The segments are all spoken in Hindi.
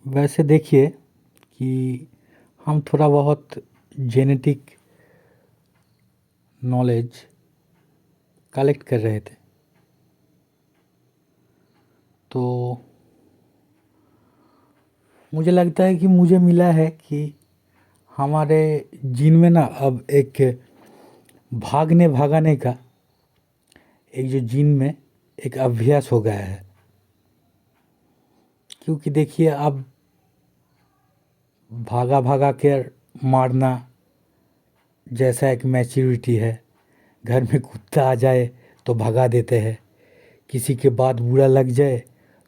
वैसे देखिए कि हम थोड़ा बहुत जेनेटिक नॉलेज कलेक्ट कर रहे थे। तो मुझे लगता है कि मुझे मिला है कि हमारे जीन में ना अब एक भागने भगाने का एक जो जीन में एक अभ्यास हो गया है। क्योंकि देखिए अब भागा भगा कर मारना जैसा एक मैच्योरिटी है। घर में कुत्ता आ जाए तो भगा देते हैं, किसी के बात बुरा लग जाए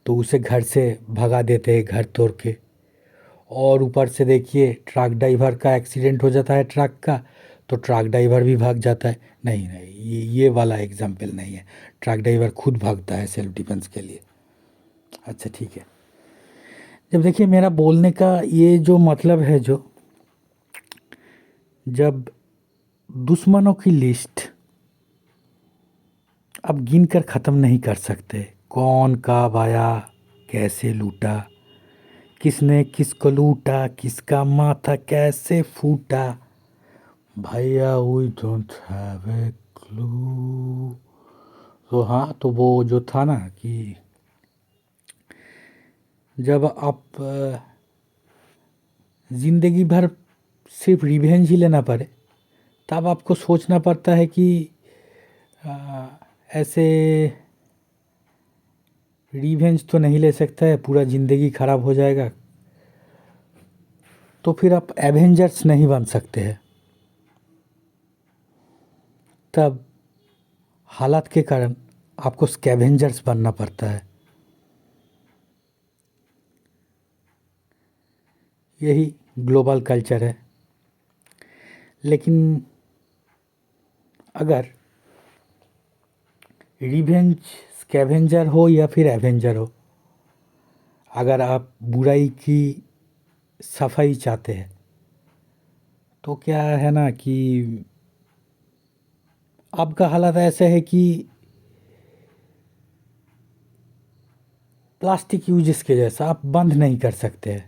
तो उसे घर से भगा देते हैं घर तोड़ के। और ऊपर से देखिए ट्रक ड्राइवर का एक्सीडेंट हो जाता है ट्रक का, तो ट्रक ड्राइवर भी भाग जाता है। नहीं नहीं, ये वाला एग्जाम्पल नहीं है। ट्रक ड्राइवर खुद भागता है सेल्फ डिफेंस के लिए। अच्छा ठीक है। जब देखिए मेरा बोलने का ये जो मतलब है, जो जब दुश्मनों की लिस्ट अब गिन कर ख़त्म नहीं कर सकते, कौन कब आया, कैसे लूटा, किसने किसको लूटा, किसका माथा कैसे फूटा, भैया we don't have a clue. तो हाँ, तो वो जो था ना कि जब आप ज़िंदगी भर सिर्फ रिवेंज ही लेना पड़े, तब आपको सोचना पड़ता है कि अ, ऐसे रिवेंज तो नहीं ले सकता है, पूरा ज़िंदगी ख़राब हो जाएगा। तो फिर आप एवेंजर्स नहीं बन सकते हैं। तब हालात के कारण आपको स्कैवेंजर्स बनना पड़ता है। यही ग्लोबल कल्चर है। लेकिन अगर रिवेंज स्कैवेंजर हो या फिर एवेंजर हो, अगर आप बुराई की सफाई चाहते हैं तो क्या है ना कि आपका हालत ऐसा है कि प्लास्टिक यूजेस के जैसा आप बंद नहीं कर सकते हैं।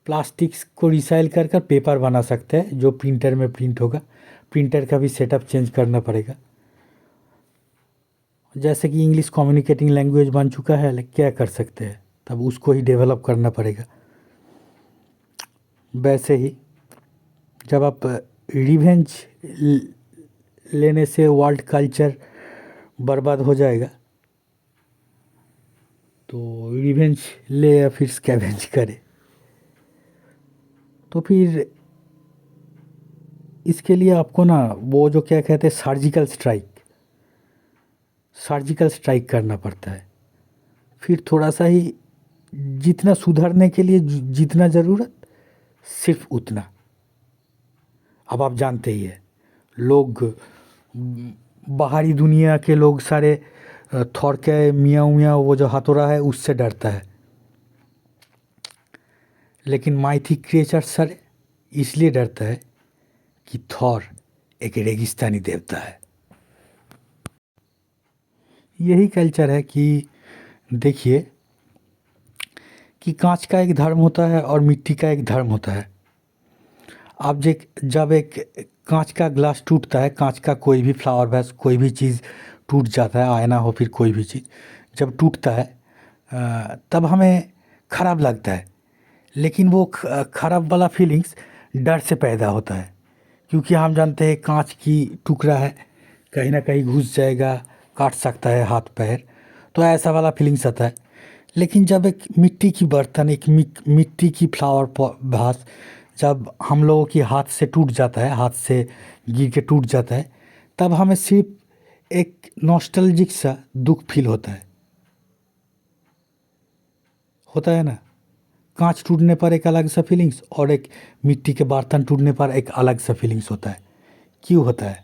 प्लास्टिक को रिसाइल कर कर पेपर बना सकते हैं जो प्रिंटर में प्रिंट होगा। प्रिंटर का भी सेटअप चेंज करना पड़ेगा। जैसे कि इंग्लिश कम्युनिकेटिंग लैंग्वेज बन चुका है, क्या कर सकते हैं, तब उसको ही डेवलप करना पड़ेगा। वैसे ही जब आप रिवेंज लेने से वर्ल्ड कल्चर बर्बाद हो जाएगा, तो रिवेंज ले या फिर स्कैवेंज करे। तो फिर इसके लिए आपको ना वो जो क्या कहते हैं सर्जिकल स्ट्राइक करना पड़ता है। फिर थोड़ा सा ही, जितना सुधरने के लिए जितना ज़रूरत, सिर्फ उतना। अब आप जानते ही है, लोग बाहरी दुनिया के लोग सारे थॉर के मियाँ मियाँ वो जो हथौड़ा है उससे डरता है। लेकिन माइथिक क्रिएचर सर इसलिए डरता है कि थॉर एक रेगिस्तानी देवता है। यही कल्चर है कि देखिए कि कांच का एक धर्म होता है और मिट्टी का एक धर्म होता है। अब जब एक कांच का ग्लास टूटता है, कांच का कोई भी फ्लावर वेस कोई भी चीज़ टूट जाता है, आईना हो फिर कोई भी चीज़ जब टूटता है तब हमें ख़राब लगता है। लेकिन वो ख़राब वाला फीलिंग्स डर से पैदा होता है, क्योंकि हम जानते हैं कांच की टुकड़ा है, कहीं ना कहीं घुस जाएगा, काट सकता है हाथ पैर, तो ऐसा वाला फीलिंग्स आता है। लेकिन जब एक मिट्टी की बर्तन, एक मिट्टी की भास जब हम लोगों की हाथ से टूट जाता है, हाथ से गिर के टूट जाता है, तब हमें सिर्फ एक नॉस्टैल्जिक सा दुख फील होता है ना। कांच टूटने पर एक अलग सा फीलिंग्स और एक मिट्टी के बर्तन टूटने पर एक अलग सा फीलिंग्स होता है। क्यों होता है?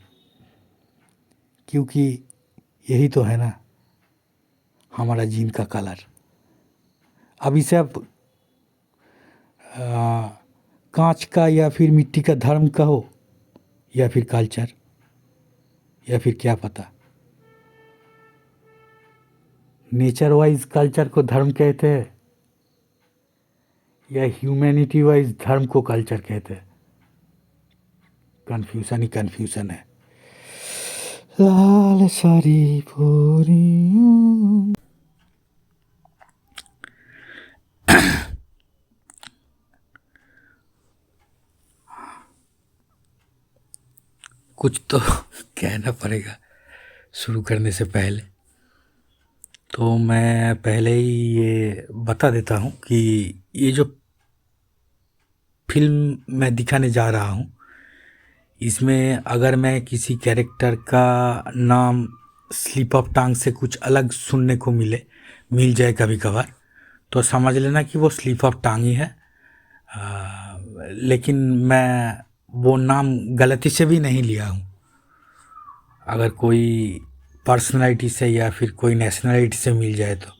क्योंकि यही तो है ना हमारा जीन का कलर। अब इसे आप कांच का या फिर मिट्टी का धर्म कहो या फिर कल्चर, या फिर क्या पता, नेचर वाइज कल्चर को धर्म कहते हैं या ह्यूमैनिटी वाइज धर्म को कल्चर कहते हैं। कन्फ्यूज़न ही कन्फ्यूज़न है। लाल साड़ी पूरी कुछ तो कहना पड़ेगा शुरू करने से पहले। तो मैं पहले ही ये बता देता हूँ कि ये जो फिल्म मैं दिखाने जा रहा हूँ, इसमें अगर मैं किसी कैरेक्टर का नाम स्लिप ऑफ टंग से कुछ अलग सुनने को मिल जाए कभी कभार, तो समझ लेना कि वो स्लिप ऑफ टंग ही है। लेकिन मैं वो नाम गलती से भी नहीं लिया हूँ। अगर कोई पर्सनालिटी से या फिर कोई नेशनलिटी से मिल जाए तो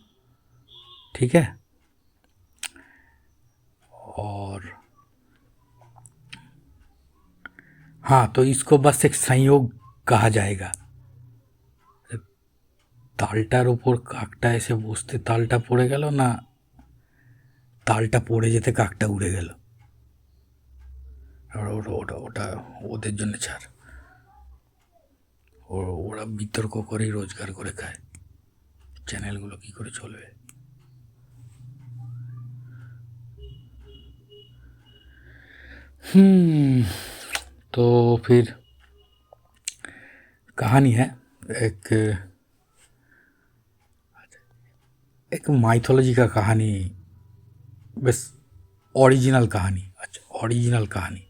ठीक है। और हाँ, तो इसको बस एक संयोग कहा जाएगा। তালটার ওপর কাকটা এসে বসতে তালটা পড়ে গেল না তালটা পড়ে যেতে কাকটা উড়ে গেল। ওটা ওটা ওটা ওদের জন্য ছাড়, ওরা বিতর্ক করেই রোজগার করে খায়, চ্যানেলগুলো কি করে চলবে। तो फिर कहानी है एक माइथोलॉजी का कहानी, बस ओरिजिनल कहानी। अच्छा, ओरिजिनल कहानी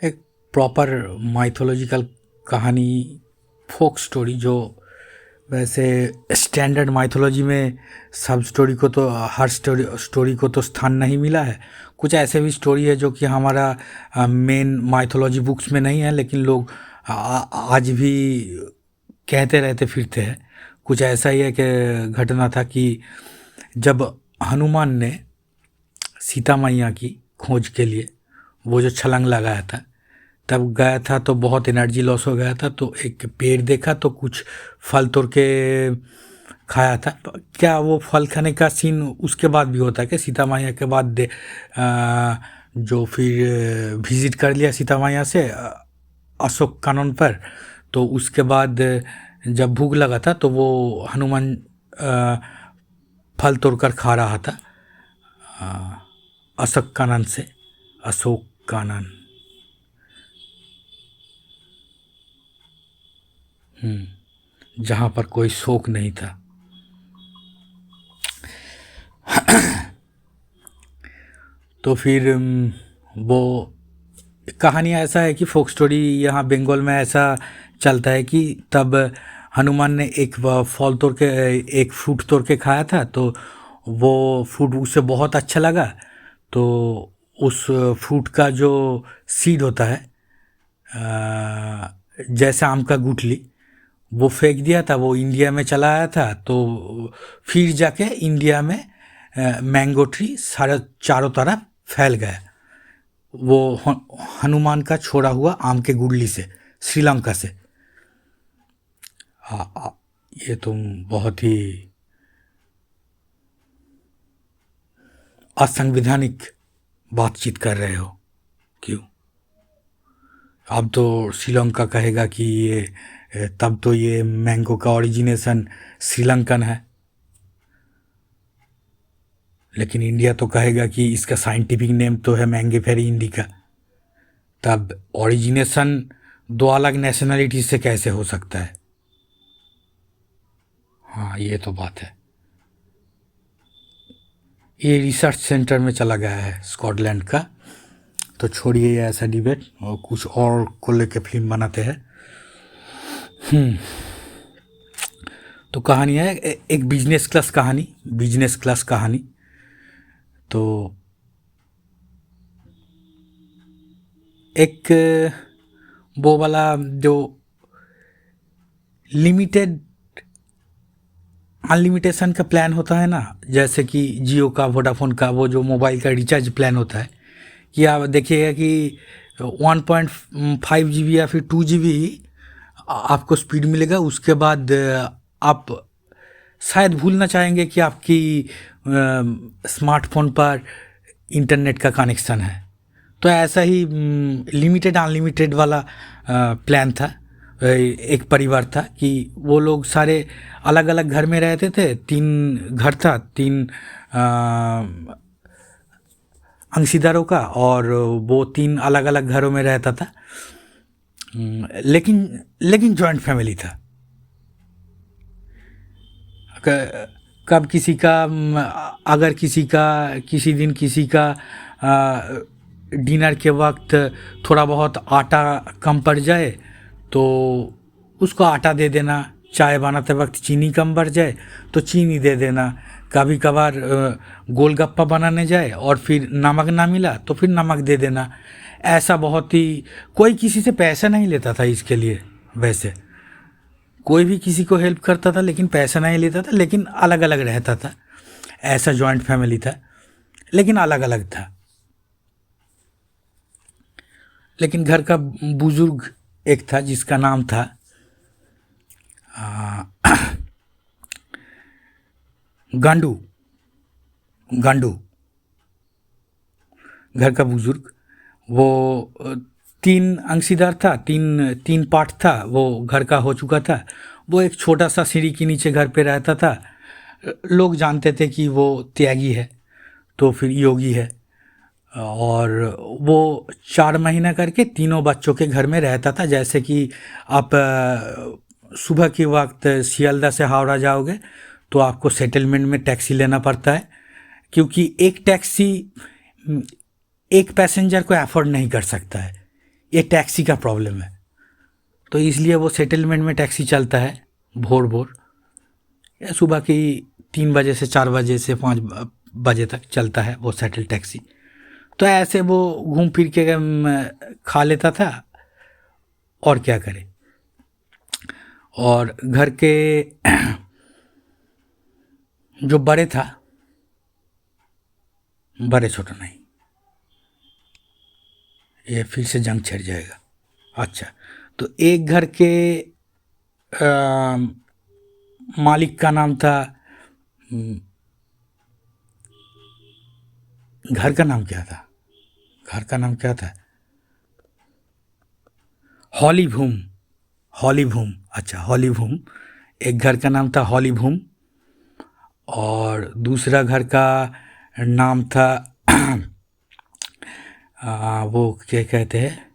एक प्रॉपर माइथोलॉजिकल कहानी, फोक स्टोरी, जो वैसे स्टैंडर्ड माइथोलॉजी में सब स्टोरी को तो हर स्टोरी को तो स्थान नहीं मिला है। कुछ ऐसे भी स्टोरी है जो कि हमारा मेन माइथोलॉजी बुक्स में नहीं है, लेकिन लोग आज भी कहते रहते फिरते हैं। कुछ ऐसा ही है कि घटना था कि जब हनुमान ने सीता मैया की खोज के लिए वो जो छलांग लगाया था, तब गया था तो बहुत एनर्जी लॉस हो गया था। तो एक पेड़ देखा तो कुछ फल तोड़ के खाया था। क्या वो फल खाने का सीन उसके बाद भी होता है क्या? सीता मैया के बाद जो फिर विजिट कर लिया सीता मैया से अशोक कानन पर, तो उसके बाद जब भूख लगा था तो वो हनुमान फल तोड़कर खा रहा था अशोक कानन से। अशोक कानन जहाँ पर कोई शोक नहीं था। तो फिर वो कहानी ऐसा है कि फोक स्टोरी यहाँ बंगाल में ऐसा चलता है कि तब हनुमान ने एक फल तोड़ के एक फ्रूट तोड़ के खाया था, तो वो फ्रूट उसे बहुत अच्छा लगा। तो उस फ्रूट का जो सीड होता है, जैसे आम का गुठली, वो फेंक दिया था। वो इंडिया में चला आया था, तो फिर जाके इंडिया में मैंगो ट्री सारा चारों तरफ फैल गया, वो हनुमान का छोड़ा हुआ आम के गुठली से, श्रीलंका से। ये तुम बहुत ही असंवैधानिक बातचीत कर रहे हो। क्यों? अब तो श्रीलंका कहेगा कि ये तब तो ये मैंगो का ओरिजिनेशन श्रीलंकन है, लेकिन इंडिया तो कहेगा कि इसका साइंटिफिक नेम तो है मैंगीफेरी इंडिका। तब ओरिजिनेशन दो अलग नेशनलिटी से कैसे हो सकता है? हाँ, ये तो बात है। ये रिसर्च सेंटर में चला गया है स्कॉटलैंड का। तो छोड़िए ये ऐसा डिबेट, और कुछ और को लेके फिल्म बनाते हैं। तो कहानी है एक बिजनेस क्लास कहानी। तो एक वो वाला जो लिमिटेड अनलिमिटेशन का प्लान होता है ना, जैसे कि जियो का, वोडाफोन का, वो जो मोबाइल का रिचार्ज प्लान होता है, कि आप देखिएगा कि 1.5 GB या फिर 2 GB आपको स्पीड मिलेगा। उसके बाद आप शायद भूलना चाहेंगे कि आपकी स्मार्टफोन पर इंटरनेट का कनेक्शन है। तो ऐसा ही लिमिटेड अनलिमिटेड वाला प्लान था। एक परिवार था कि वो लोग सारे अलग अलग घर में रहते थे। 3 घर था, 3 अंशीदारों का, और वो 3 अलग अलग घरों में रहता था। लेकिन जॉइंट फैमिली था। कब किसी का अगर किसी दिन किसी का डिनर के वक्त थोड़ा बहुत आटा कम पड़ जाए तो उसको आटा दे देना। चाय बनाते वक्त चीनी कम पड़ जाए तो चीनी दे देना। कभी कभार गोलगप्पा बनाने जाए और फिर नमक ना मिला तो फिर नमक दे देना। ऐसा बहुत ही, कोई किसी से पैसा नहीं लेता था इसके लिए। वैसे कोई भी किसी को हेल्प करता था लेकिन पैसा नहीं लेता था, लेकिन अलग अलग रहता था। ऐसा जॉइंट फैमिली था लेकिन अलग अलग था। लेकिन घर का बुजुर्ग एक था जिसका नाम था गांडू। गांडू घर का बुजुर्ग, वो 3 अंशीदार था, 3 पार्ट था, वो घर का हो चुका था। वो एक छोटा सा सीढ़ी के नीचे घर पे रहता था। लोग जानते थे कि वो त्यागी है, तो फिर योगी है। और वो 4 महीना करके तीनों बच्चों के घर में रहता था। जैसे कि आप सुबह के वक्त सियालदह से हावड़ा जाओगे तो आपको सेटलमेंट में टैक्सी लेना पड़ता है, क्योंकि एक टैक्सी एक पैसेंजर को अफोर्ड नहीं कर सकता है। ये टैक्सी का प्रॉब्लम है। तो इसलिए वो सेटलमेंट में टैक्सी चलता है भोर भोर, या सुबह की 3 बजे से 4 बजे से 5 बजे तक चलता है वो सेटल टैक्सी। तो ऐसे वो घूम फिर के खा लेता था, और क्या करे। और घर के जो बड़े था, बड़े छोटा नहीं, ये फिर से जंग छिड़ जाएगा। अच्छा, तो एक घर के मालिक का नाम था, घर का नाम क्या था? घर का नाम क्या था? हॉलीभूम। हॉलीभूम, अच्छा हॉलीभूम। एक घर का नाम था हॉलीभूम, और दूसरा घर का नाम था वो क्या कहते हैं,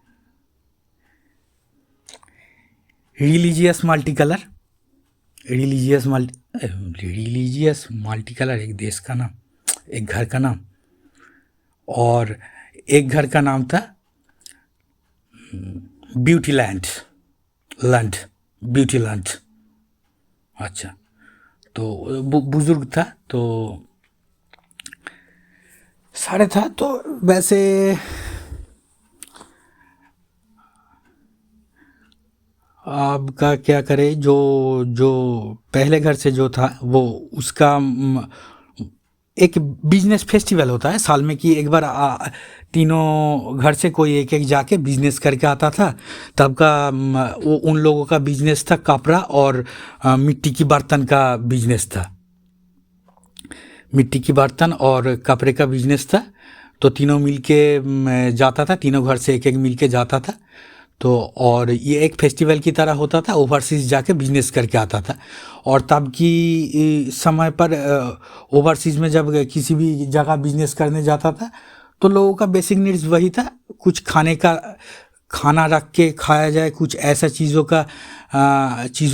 religious multi colour. Religious multi colour एक देश का नाम, एक घर का नाम। और एक घर का नाम था ब्यूटी लैंड, ब्यूटी लैंड। अच्छा, तो बुजुर्ग था, तो सारे था। तो वैसे आपका क्या करे, जो जो पहले घर से जो था वो उसका एक बिजनेस फेस्टिवल होता है साल में कि एक बार तीनों घर से कोई एक एक जाके बिजनेस करके आता था। तब का वो उन लोगों का बिजनेस था कपड़ा और मिट्टी की बर्तन का बिजनेस था। मिट्टी की बर्तन और कपड़े का बिजनेस था। तो तीनों मिलके जाता था, तीनों घर से एक एक मिलके जाता था। तो और ये एक फेस्टिवल की तरह होता था, ओवरसीज़ जाके बिजनेस करके आता था। और तब की समय पर ओवरसीज़ में जब किसी भी जगह बिजनेस करने जाता था तो लोगों का बेसिक नीड्स वही था, कुछ खाने का, खाना रख के खाया जाए, कुछ ऐसा चीज़ों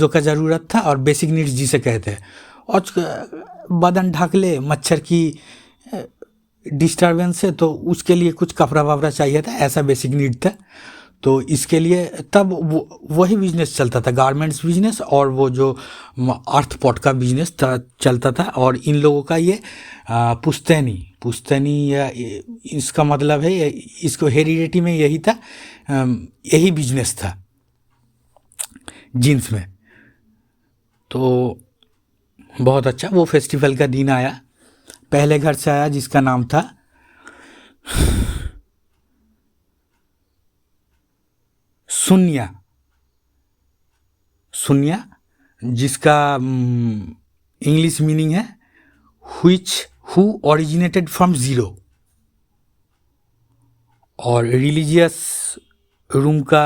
का ज़रूरत था। और बेसिक नीड्स जिसे कहते हैं, और बदन ढक ले मच्छर की डिस्टर्बेंस से, तो उसके लिए कुछ कपड़ा वपड़ा चाहिए था, ऐसा बेसिक नीड था। तो इसके लिए तब वही बिजनेस चलता था, गारमेंट्स बिजनेस, और वो जो अर्थपॉट का बिजनेस चलता था। और इन लोगों का ये पुश्तैनी या इसका मतलब है, इसको हेरिडिटी में यही था, यही बिजनेस था जीन्स में। तो बहुत अच्छा, वो फेस्टिवल का दिन आया, पहले घर से आया जिसका नाम था सुन्या। जिसका इंग्लिश मीनिंग है हु ओरिजिनेटेड फ्रॉम ज़ीरो, और रिलीजियस रूम का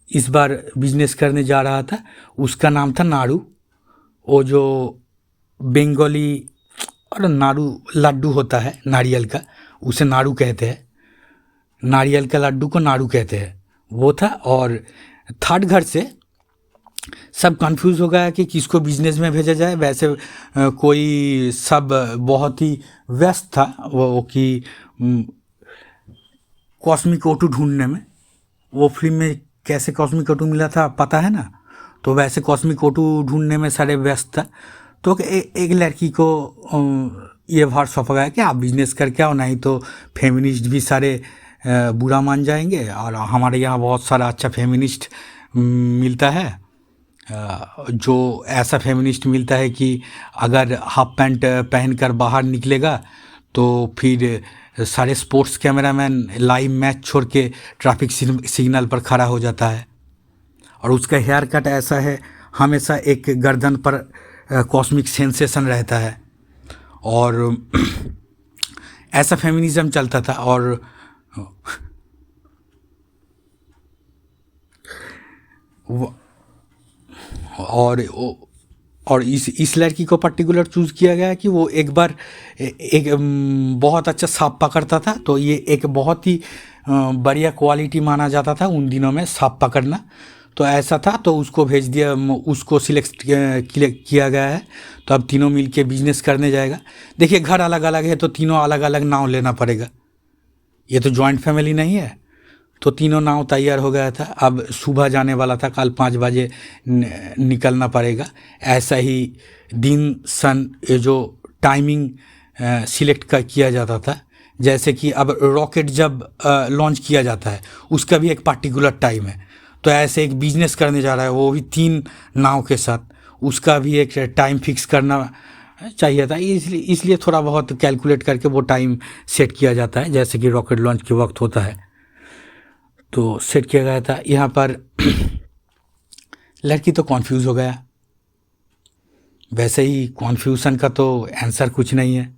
इस बार बिजनेस करने जा रहा था, उसका नाम था नाड़ू। वो जो बंगाली और नाड़ू लड्डू होता है नारियल का, उसे नाड़ू कहते हैं, नारियल का लड्डू को नाड़ू कहते हैं, वो था। और थर्ड घर से सब कंफ्यूज हो गया कि किसको बिजनेस में भेजा जाए। वैसे कोई सब बहुत ही व्यस्त था वो कि कॉस्मिक ओटू ढूंढने में। वो फिल्म में कैसे कॉस्मिक ओटू मिला था पता है ना, तो वैसे कॉस्मिक ओटू ढूंढने में सारे व्यस्त था। तो एक लड़की को ये भार सौंपा गया कि आप बिजनेस करके आओ, नहीं तो फेमिनिस्ट भी सारे बुरा मान जाएंगे। और हमारे यहाँ बहुत सारा अच्छा फेमिनिस्ट मिलता है, जो ऐसा फेमिनिस्ट मिलता है कि अगर हाफ पैंट पहनकर बाहर निकलेगा तो फिर सारे स्पोर्ट्स कैमरामैन लाइव मैच छोड़ के ट्रैफिक सिग्नल पर खड़ा हो जाता है। और उसका हेयर कट ऐसा है, हमेशा एक गर्दन पर कॉस्मिक सेंसेशन रहता है। और ऐसा फेमिनिज्म चलता था। और इस लड़की को पर्टिकुलर चूज़ किया गया कि वो एक बार एक बहुत अच्छा सांप पकड़ता था। तो ये एक बहुत ही बढ़िया क्वालिटी माना जाता था उन दिनों में सांप पकड़ना। तो ऐसा था, तो उसको भेज दिया, उसको सिलेक्ट किया गया है। तो अब तीनों मिलके बिजनेस करने जाएगा। देखिए घर अलग अलग है तो तीनों अलग अलग नाव लेना पड़ेगा, ये तो जॉइंट फैमिली नहीं है। तो तीनों नाव तैयार हो गया था। अब सुबह जाने वाला था, कल 5 बजे निकलना पड़ेगा। ऐसा ही दिन सन ये जो टाइमिंग सिलेक्ट किया जाता था। जैसे कि अब रॉकेट जब लॉन्च किया जाता है उसका भी एक पर्टिकुलर टाइम है। तो ऐसे एक बिजनेस करने जा रहा है वो भी 3 नाव के साथ, उसका भी एक टाइम फिक्स करना चाहिए था। इसलिए थोड़ा बहुत कैलकुलेट करके वो टाइम सेट किया जाता है, जैसे कि रॉकेट लॉन्च के वक्त होता है। तो सेट किया गया था यहाँ पर। लड़की तो कॉन्फ्यूज़ हो गया। वैसे ही कॉन्फ्यूज़न का तो आंसर कुछ नहीं है।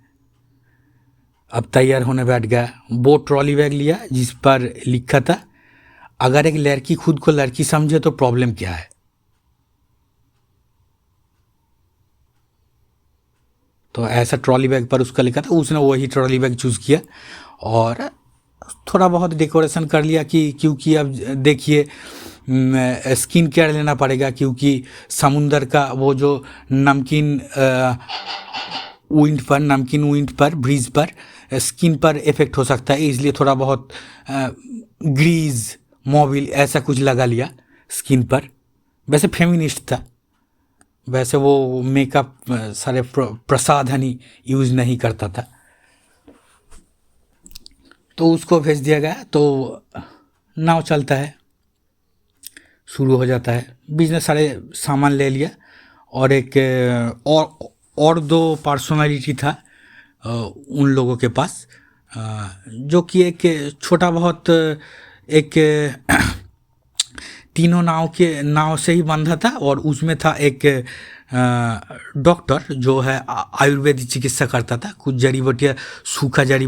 अब तैयार होने बैठ गया। वो ट्रॉली बैग लिया जिस पर लिखा था, अगर एक लड़की खुद को लड़की समझे तो प्रॉब्लम क्या है। तो ऐसा ट्रॉली बैग पर उसका लिखा था, उसने वही ट्रॉली बैग चूज़ किया और थोड़ा बहुत डेकोरेशन कर लिया क्योंकि अब देखिए स्किन केयर लेना पड़ेगा, क्योंकि समुंदर का वो जो नमकीन विंड पर ब्रीज पर स्किन पर इफ़ेक्ट हो सकता है, इसलिए थोड़ा बहुत ग्रीज मोबिल ऐसा कुछ लगा लिया स्किन पर। वैसे फेमिनिस्ट था, वैसे वो मेकअप सारे प्रसाधन ही यूज़ नहीं करता था। तो उसको भेज दिया गया। तो नाव चलता है, शुरू हो जाता है बिजनेस। सारे सामान ले लिया और एक और 2 पर्सनालिटी था उन लोगों के पास, जो कि एक छोटा बहुत एक तीनों नाव से ही बंधा था। और उसमें था एक डॉक्टर जो है आयुर्वेदिक चिकित्सा करता था। कुछ जड़ी बूटियाँ, सूखा जड़ी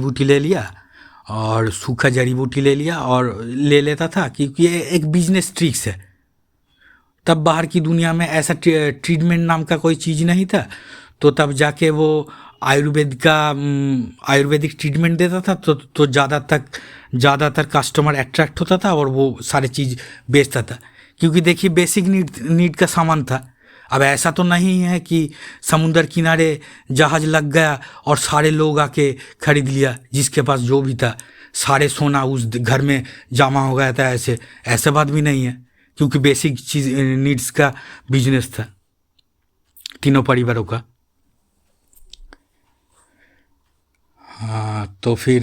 बूटी ले लिया और ले लेता था, क्योंकि ये एक बिजनेस ट्रिक्स है। तब बाहर की दुनिया में ऐसा ट्रीटमेंट नाम का कोई चीज़ नहीं था। तो तब जाके वो आयुर्वेदिक ट्रीटमेंट देता था। तो ज़्यादातर कस्टमर अट्रैक्ट होता था और वो सारे चीज़ बेचता था, क्योंकि देखिए बेसिक नीड का सामान था। अब ऐसा तो नहीं है कि समुंदर किनारे जहाज़ लग गया और सारे लोग आके खरीद लिया, जिसके पास जो भी था सारे सोना उस घर में जमा हो गया था। ऐसे बात भी नहीं है, क्योंकि बेसिक चीज़ नीड्स का बिजनेस था तीनों परिवारों का। हाँ, तो फिर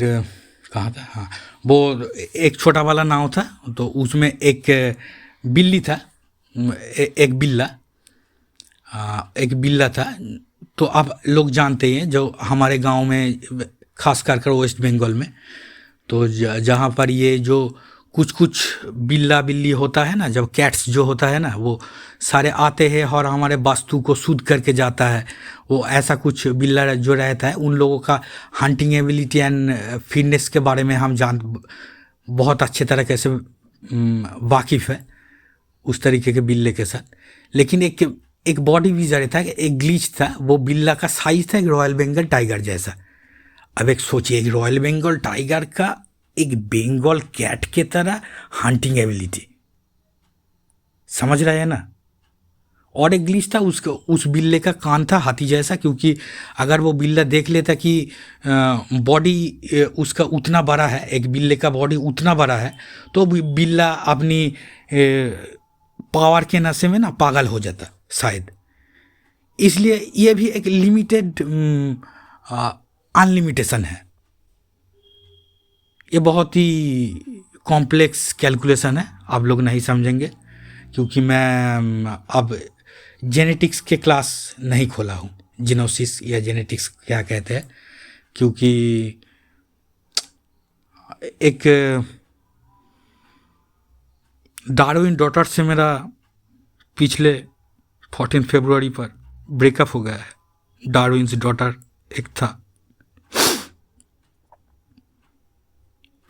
कहाँ था, हाँ, वो एक छोटा वाला नाव था। तो उसमें एक बिल्ली था, एक बिल्ला था। तो आप लोग जानते हैं, जो हमारे गांव में खास कर वेस्ट बंगाल में, तो जहाँ पर ये जो कुछ कुछ बिल्ला बिल्ली होता है ना, जब कैट्स जो होता है ना वो सारे आते हैं और हमारे वास्तु को शुद्ध करके जाता है, वो ऐसा कुछ बिल्ला जो रहता है उन लोगों का हंटिंग एबिलिटी एंड फिटनेस के बारे में हम बहुत अच्छे तरीके से वाकिफ़ है उस तरीके के बिल्ले के साथ। लेकिन एक बॉडी विजर था, एक ग्लिच था, वो बिल्ला का साइज था एक रॉयल बंगाल टाइगर जैसा। अब एक सोचिए, एक रॉयल बंगाल टाइगर का एक बंगाल कैट के तरह हंटिंग एबिलिटी, समझ रहे हैं ना। और एक ग्लिच था, उसको उस बिल्ले का कान था हाथी जैसा, क्योंकि अगर वो बिल्ला देख लेता कि बॉडी उसका उतना बड़ा है, एक बिल्ले का बॉडी उतना बड़ा है, तो बिल्ला अपनी पावर के नशे में ना पागल हो जाता शायद। इसलिए ये भी एक लिमिटेड अनलिमिटेशन है। ये बहुत ही कॉम्प्लेक्स कैलकुलेशन है, आप लोग नहीं समझेंगे, क्योंकि मैं अब जेनेटिक्स के क्लास नहीं खोला हूँ, जीनोसिस या जेनेटिक्स क्या कहते हैं, क्योंकि एक डार्विन डॉटर से मेरा पिछले 14 फरवरी पर ब्रेकअप हो गया है। डार्विन्स डॉटर एक था,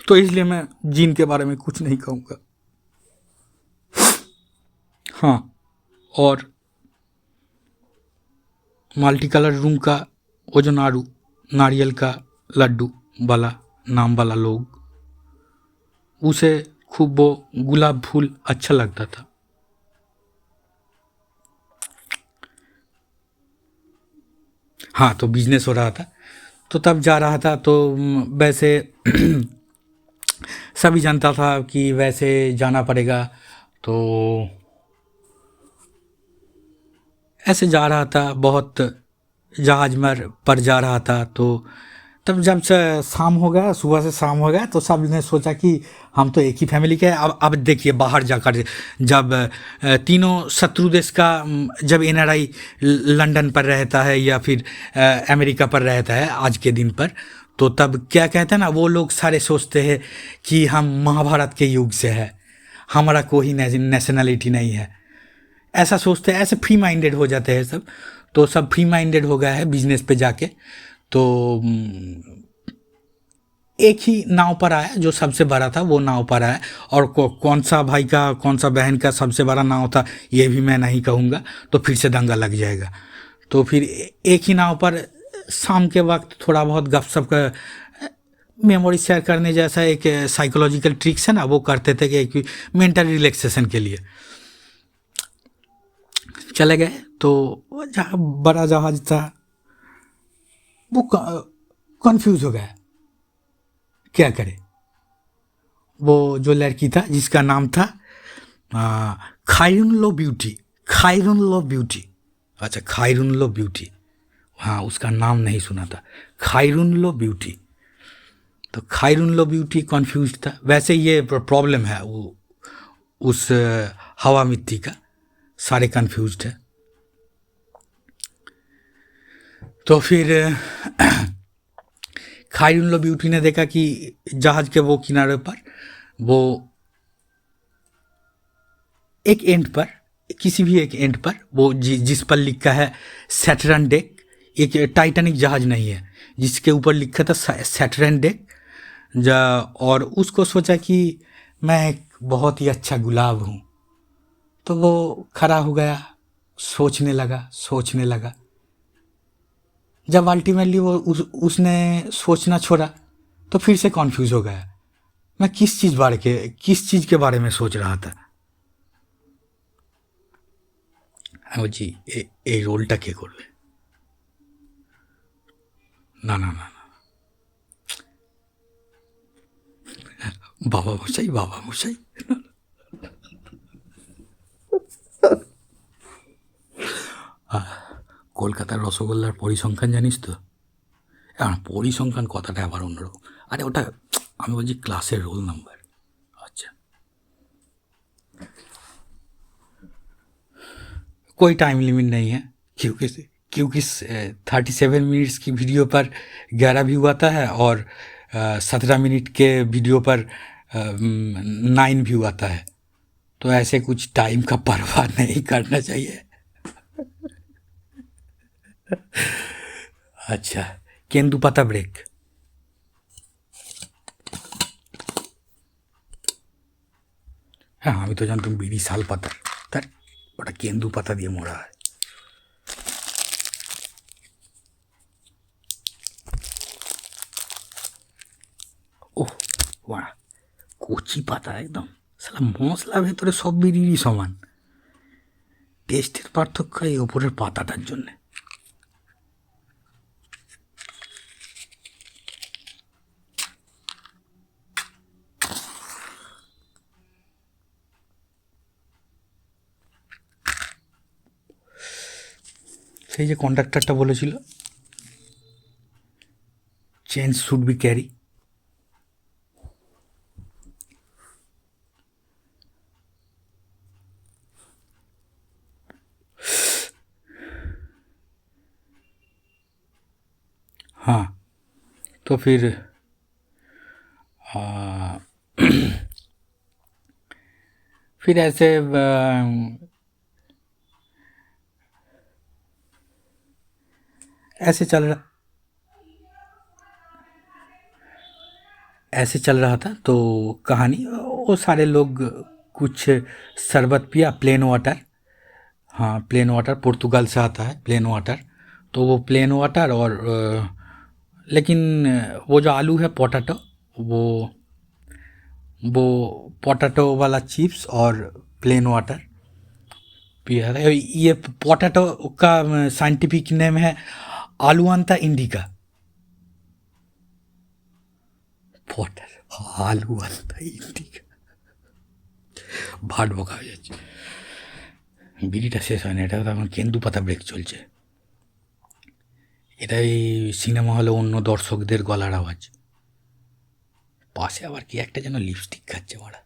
तो इसलिए मैं जीन के बारे में कुछ नहीं कहूँगा। हाँ, और मल्टी कलर रूम का वो जो नारियल का लड्डू वाला नाम वाला लोग, उसे खूब वो गुलाब फूल अच्छा लगता था। हाँ, तो बिजनेस हो रहा था, तो तब जा रहा था, तो वैसे सभी जानता था कि वैसे जाना पड़ेगा, तो ऐसे जा रहा था, बहुत जहाज पर जा रहा था। तो तब जब से शाम हो गया, सुबह से शाम हो गया, तो सब ने सोचा कि हम तो एक ही फैमिली के हैं। अब देखिए, बाहर जाकर जब तीनों शत्रु देश का जब एनआरआई लंदन पर रहता है या फिर अमेरिका पर रहता है आज के दिन पर, तो तब क्या कहते हैं ना, वो लोग सारे सोचते हैं कि हम महाभारत के युग से है, हमारा कोई नेशनलिटी नहीं है, ऐसा सोचते हैं, ऐसे फ्री माइंडेड हो जाते हैं सब। तो सब फ्री माइंडेड हो गया है बिजनेस पे जाके। तो एक ही नाव पर आया, जो सबसे बड़ा था वो नाव पर आया, और कौन सा भाई का कौन सा बहन का सबसे बड़ा नाव था ये भी मैं नहीं कहूँगा, तो फिर से दंगा लग जाएगा। तो फिर एक ही नाव पर शाम के वक्त थोड़ा बहुत गपशप का मेमोरी शेयर करने जैसा एक साइकोलॉजिकल ट्रिक्स है ना, वो करते थे कि एक मेंटल रिलैक्सेशन के लिए चले गए। तो जहाँ बड़ा जहाज था वो कंफ्यूज हो गया, क्या करे। वो जो लड़की था जिसका नाम था खायरुन ब्यूटी, अच्छा खायरुन ब्यूटी, हाँ उसका नाम नहीं सुना था, खायरुन ब्यूटी। तो खायरुन ब्यूटी कंफ्यूज था। वैसे ये प्रॉब्लम है वो उस हवा मिट्टी का, सारे कंफ्यूज्ड है। तो फिर खायरुन ब्यूटी ने देखा कि जहाज के वो किनारे पर वो एक एंड पर, किसी भी एक एंड पर वो जिस पर लिखा है सैटर्न डेक, एक टाइटैनिक जहाज नहीं है जिसके ऊपर लिखा था सैटर्न डेक, और उसको सोचा कि मैं एक बहुत ही अच्छा गुलाब हूँ। तो वो खड़ा हो गया, सोचने लगा। जब अल्टीमेटली वो उसने सोचना छोड़ा, तो फिर से कॉन्फ्यूज हो गया, मैं किस चीज़ के बारे में सोच रहा था। हाँ जी, এই রোলটা কে করবে? না, বাবা মশাই। কলকাতার রসগোল্লার পরিসংখ্যান জানিস তো? পরিসংখ্যান কথাটা আবার অন্যরকম। আরে ওটা আমি বলছি ক্লাসের রোল নাম্বার। अच्छा, कोई टाइम लिमिट नहीं है, क्योंकि 37 मिनट्स की वीडियो पर 11 व्यू आता है और 17 मिनट के वीडियो पर 9 व्यू आता है। तो ऐसे कुछ टाइम का परवाह नहीं करना चाहिए। अच्छा, केंदुपत्ता ब्रेक। হ্যাঁ, আমি তো জানতাম বিড়ি শাল পাতার, তার ওটা কেন্দু পাতা দিয়ে মোড়া হয়। ওহ বাড়া, কচি পাতা একদম, সালা মশলা ভেতরে সব বিড়িরই সমান, টেস্টের পার্থক্য এই ওপরের পাতাটার জন্যে। সেই যে কন্ডাক্টরটা বলেছিল চেঞ্জ শুড বি ক্যারি, हाँ तो फिर फिर ऐसे ऐसे चल रहा ऐसे चल रहा था। तो कहानी, वो सारे लोग कुछ शरबत पिया, प्लेन वाटर, हाँ प्लेन वाटर पुर्तगाल से आता है प्लेन वाटर। तो वो प्लेन वाटर और लेकिन वो जो आलू है पोटैटो, वो पोटैटो वाला चिप्स और प्लेन वाटर पिया था। ये पोटैटो का साइंटिफिक नेम है आलुआंथा इंडिका। आलुआंथा इंडिका ভাট বকা হয়ে যাচ্ছে। বিড়িটা শেষ হয় না, এটা তো এখন কেন্দু পাতা ব্রেক চলছে। এটাই সিনেমা হলে অন্য দর্শকদের গলার আওয়াজ, পাশে আবার কি একটা যেন লিপস্টিক খাচ্ছে মারা।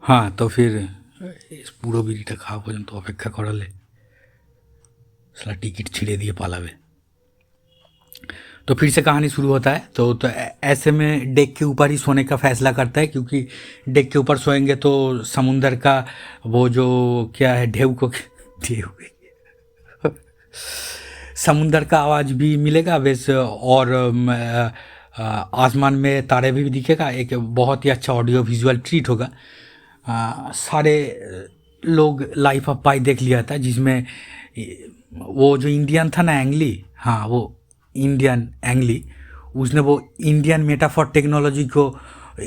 हाँ तो फिर इस পুরো বিড়িটা খাওয়া পর্যন্ত অপেক্ষা করালে साला टिकट छिड़े दिए पालावे। तो फिर से कहानी शुरू होता है। तो ऐसे में डेक के ऊपर ही सोने का फैसला करता है, क्योंकि डेक के ऊपर सोएंगे तो समुंदर का वो जो क्या है ढेव समुंदर का आवाज़ भी मिलेगा वैसे, और आसमान में तारे भी दिखेगा। एक बहुत ही अच्छा ऑडियो विजुअल ट्रीट होगा। सारे लोग लाइफ ऑफ पाई देख लिया था, जिसमें वो जो इंडियन था ना एंगली, हाँ वो इंडियन एंगली, उसने वो इंडियन मेटाफॉर टेक्नोलॉजी को